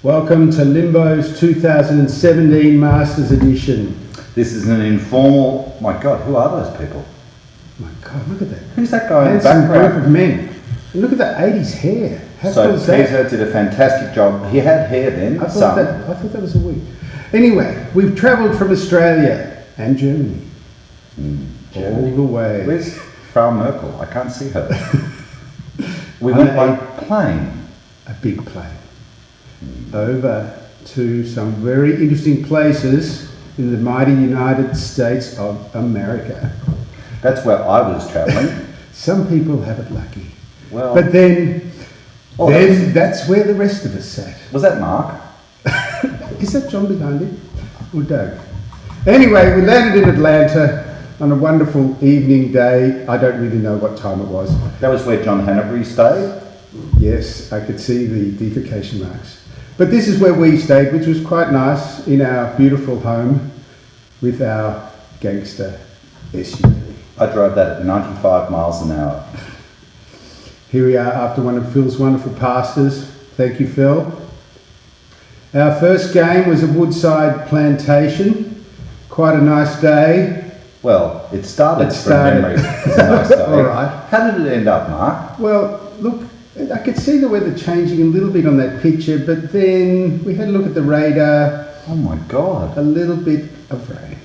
Welcome to Limbo's 2017 Masters Edition. This is an informal... My God, who are those people? My God, look at that. Who's that guy in the Handsome background? group of men. And look at the 80s hair. How cool is that? Peter did a fantastic job. He had hair then, I thought that was a wig. Anyway, we've travelled from Australia and Germany. Germany. All the way. Where's Frau Merkel? I can't see her. We went by plane. A big plane. Over to some very interesting places in the mighty United States of America. That's where I was travelling. Some people have it lucky. Well, But then that's where the rest of us sat. was that Mark? Is that John behind him? Or Doug? Anyway, we landed in Atlanta on a wonderful evening day. I don't really know what time it was. That was where John Hanbury stayed. Yes, I could see the defecation marks. But this is where we stayed, which was quite nice, in our beautiful home with our gangster SUV. I drove that at 95 miles an hour. Here we are after one of Phil's wonderful pastas. Thank you, Phil. Our first game was a woodside plantation. Quite a nice day. Well, it started from memory. It's a nice day. All right. How did it end up, Mark? Well, look, I could see the weather changing a little bit on that picture, but then we had a look at the radar. Oh my God. A little bit of rain.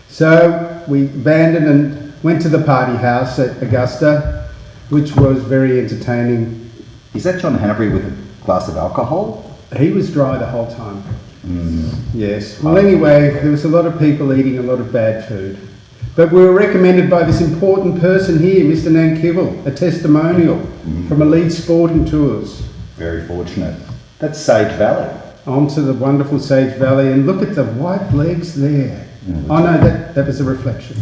So we abandoned and went to the party house at Augusta, which was very entertaining. Is that John Hanbury with a glass of alcohol? He was dry the whole time. Yes. Well, anyway, there was a lot of people eating a lot of bad food. But we were recommended by this important person here, Mr. Nankivel, a testimonial from Elite Sporting Tours. Very fortunate. That's Sage Valley. Onto the wonderful Sage Valley, and look at the white legs there. Oh no, that was a reflection.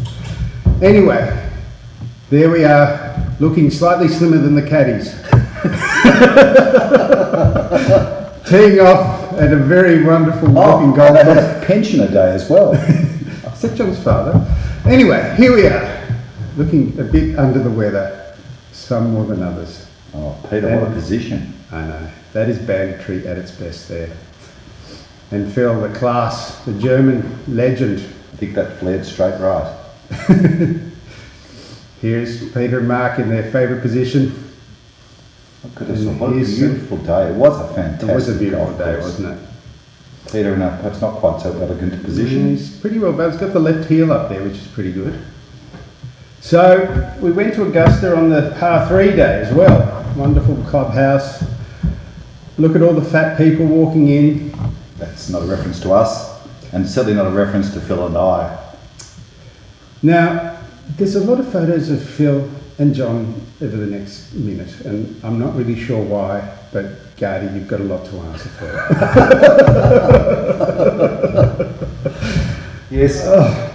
Anyway, there we are, looking slightly slimmer than the caddies. Teeing off at a very wonderful looking golf they course. had a pensioner day as well. Is that John's father? Anyway, here we are, looking a bit under the weather, some more than others. Oh, Peter, what a position. I know, that is banditry at its best there. And Phil, the class, the German legend. I think that flared straight right. Here's Peter and Mark in their favourite position. Look at this, what a beautiful day. It was a fantastic It was a beautiful golf day, course. wasn't it? Peter in a perhaps not quite so elegant position. He's pretty well balanced. Got the left heel up there, which is pretty good. So we went to Augusta on the par 3 day as well. Wonderful clubhouse. Look at all the fat people walking in. That's not a reference to us, and certainly not a reference to Phil and I. Now, there's a lot of photos of Phil and John over the next minute, and I'm not really sure why, but Gardy, you've got a lot to answer for. Yes,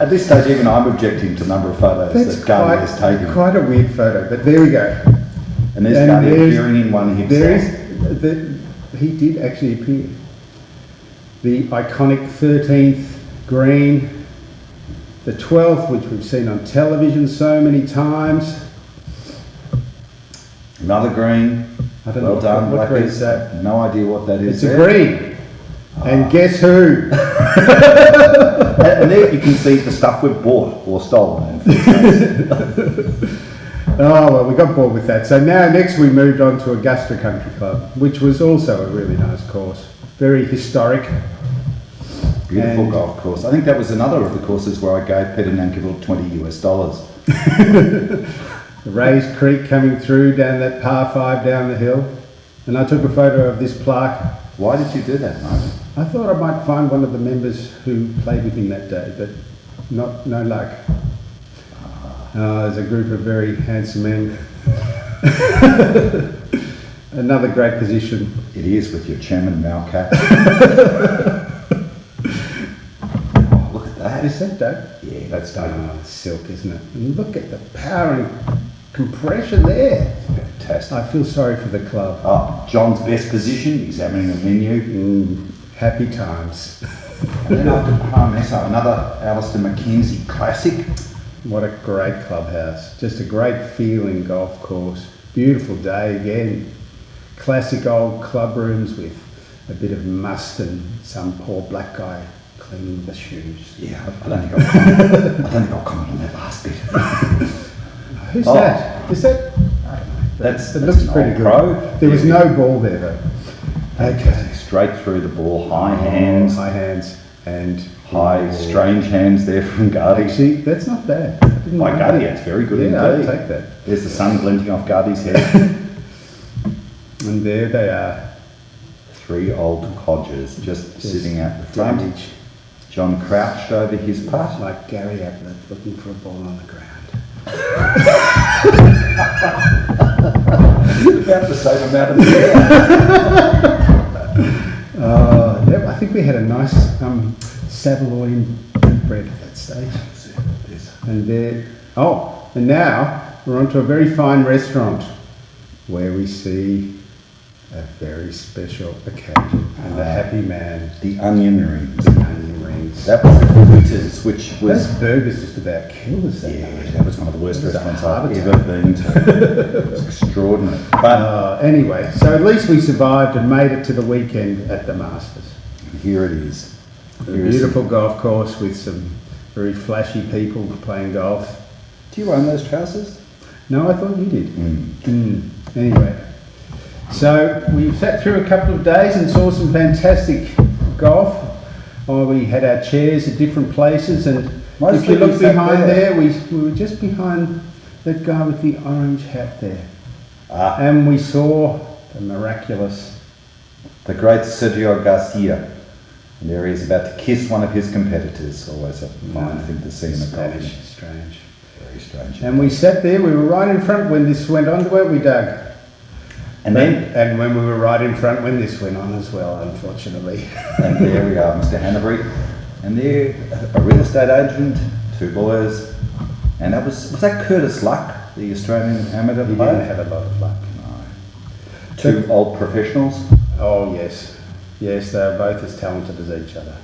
at this stage even I'm objecting to the number of photos that Gardy has taken. Quite a weird photo, but there we go. And there's Gardy appearing in one himself. He did actually appear. The iconic 13th green, the 12th, which we've seen on television so many times. Another green. I don't know Well done, what green Blackers. is that? No idea what that is. It's a green. And guess who? And there you can see the stuff we've bought or stolen. Oh, well, we got bored with that. So now next we moved on to Augusta Country Club, which was also a really nice course. Very historic. Beautiful golf course. I think that was another of the courses where I gave Peter Nankivel $20 US. The raised creek coming through down that par 5 down the hill. And I took a photo of this plaque. Why did you do that, mate? I thought I might find one of the members who played with him that day, but no luck. There's a group of very handsome men. Another great position. It is with your chairman Malcat. Look at that. Is that Doug? Yeah, that's Doug. Oh, it's silk, isn't it? And look at the power and compression there. Fantastic. I feel sorry for the club. Oh, John's best position, examining the menu. Happy times. And then after Parmesan, another Alistair McKenzie classic. What a great clubhouse. Just a great feeling golf course. Beautiful day again. Classic old club rooms with a bit of must and some poor black guy cleaning the shoes. Yeah, I don't think I'll comment on that last bit. Who's that? Is that? I don't know. That's It looks an pretty old good. pro. There was no ball there though. Okay. Straight through the ball, high hands, High hands and high strange hands there from Gardy. Actually, that's not bad. I didn't By know Gardy, that. it's very good Yeah, I'd indeed. take that. There's the sun glinting off Gardy's head. And there they are. 3 old codgers just sitting at the front. Damage. John crouched over his putt. Like Gary Ablett looking for a ball on the ground. About the same amount of air. I think we had a nice Savoy bread at that stage. And there, and now we're onto a very fine restaurant where we see a very special occasion and the happy man, The onion rings. the onion rings. That was the Burritos, which was... Those burgers just about killed us that Yeah, night. that was one of the worst It was a restaurants heart I've attack. ever been to. It was extraordinary. But Anyway, so at least we survived and made it to the weekend at the Masters. here it is. A Here is beautiful golf course with some very flashy people playing golf. Do you own those trousers? No, I thought you did. Anyway, so we sat through a couple of days and saw some fantastic golf. We had our chairs at different places, and if you look behind there, we were just behind that guy with the orange hat there. And we saw the miraculous. The great Sergio Garcia. And there he is about to kiss one of his competitors. Always a fine thing to see in a golf. Spanish, strange. Very strange. And we sat there, we were right in front when this went on, weren't we, Doug? And then, And when we were right in front when this went on as well, unfortunately. and there we are, Mr. Hanbury. And there, a real estate agent, 2 boys. And that was that Curtis Luck, the Australian amateur He player? didn't have a lot of luck. No. 2 old professionals. Oh, yes. Yes, they're both as talented as each other.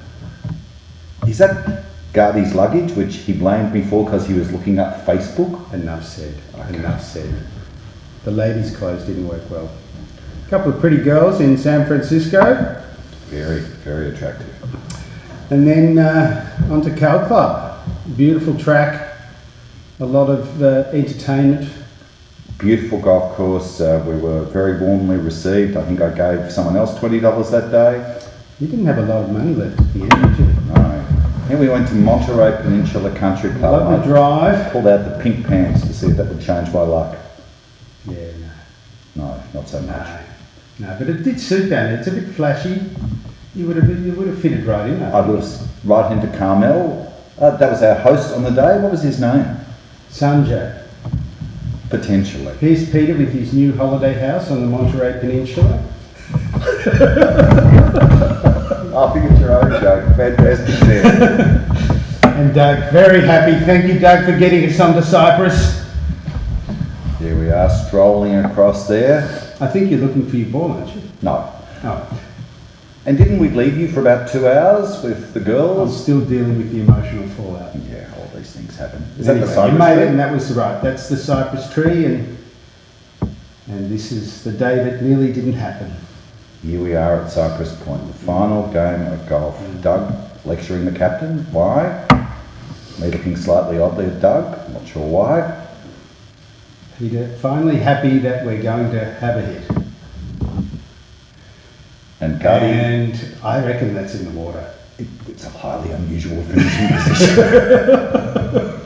Is that Gardy's luggage, which he blamed me for because he was looking up Facebook? Enough said. Okay. Enough said. The ladies' clothes didn't work well. A couple of pretty girls in San Francisco. Very, very attractive. And then onto Cal Club. Beautiful track. A lot of entertainment. Beautiful golf course. We were very warmly received. I think I gave someone else $20 that day. You didn't have a lot of money left at the end, did you? No. Then we went to Monterey Peninsula Country Club. Lovely I drive. pulled out the pink pants to see if that would change my luck. Yeah, No, not so much. no, but it did suit that. It's a bit flashy. You would have fitted right in. I was right into Carmel. That was our host on the day. What was his name? Sanjay. Potentially. Here's Peter with his new holiday house on the Monterey Peninsula. I think it's your own joke. Fantastic there. And Doug, very happy. Thank you, Doug, for getting us onto Cyprus. There we are, strolling across there. I think you're looking for your ball, aren't you? No. Oh, And didn't we leave you for about 2 hours with the I'm girls? still dealing with the emotional fallout. Yeah, all these things happen. Is Anyway, that the Cypress you made tree? it, and that was right. That's the cypress tree, and this is the day that nearly didn't happen. Here we are at Cypress Point, the final game of golf. Doug lecturing the captain. Why? Me looking slightly oddly at Doug. Not sure why. Peter, finally happy that we're going to have a hit. And Gardy, And I reckon that's in the water. it's a highly unusual finishing position.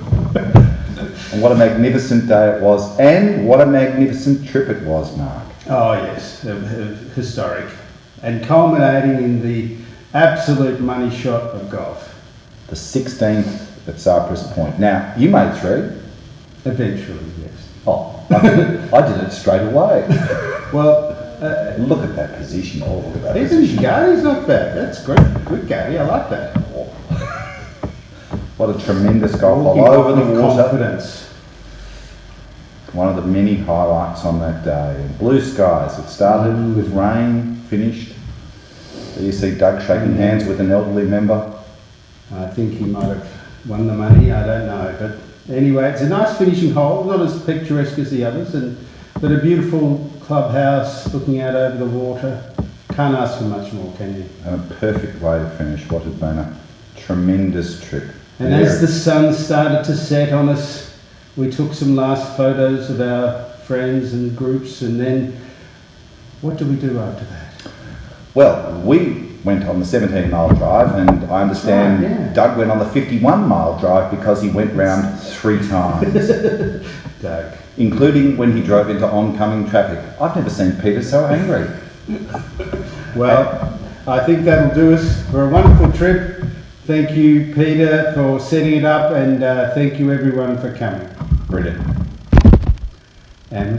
And what a magnificent day it was, and what a magnificent trip it was, Mark. Oh yes, historic. And culminating in the absolute money shot of golf. The 16th at Cypress Point. Now, you made 3. Eventually, yes. Oh, I did it straight away. Well, Look at that position. Oh, look at that even position. Gary's not bad. That's great. Good Gary, I like that. What a tremendous golf Walking all over off the with water. confidence. One of the many highlights on that day. Blue skies. It started with rain, finished. There you see Doug shaking hands with an elderly member. I think he might have won the money. I don't know, but anyway, it's a nice finishing hole. Not as picturesque as the others, but a beautiful clubhouse looking out over the water. Can't ask for much more, can you? And a perfect way to finish what had been a tremendous trip. And as the sun started to set on us, we took some last photos of our friends and groups, and then what did we do after that? Well, we went on the 17-mile drive, and I understand yeah. Doug went on the 51-mile drive because he went round 3 times. Doug. Including when he drove into oncoming traffic. I've never seen Peter so angry. Well, I think that'll do us for a wonderful trip. Thank you, Peter, for setting it up, and thank you everyone for coming. Brilliant. And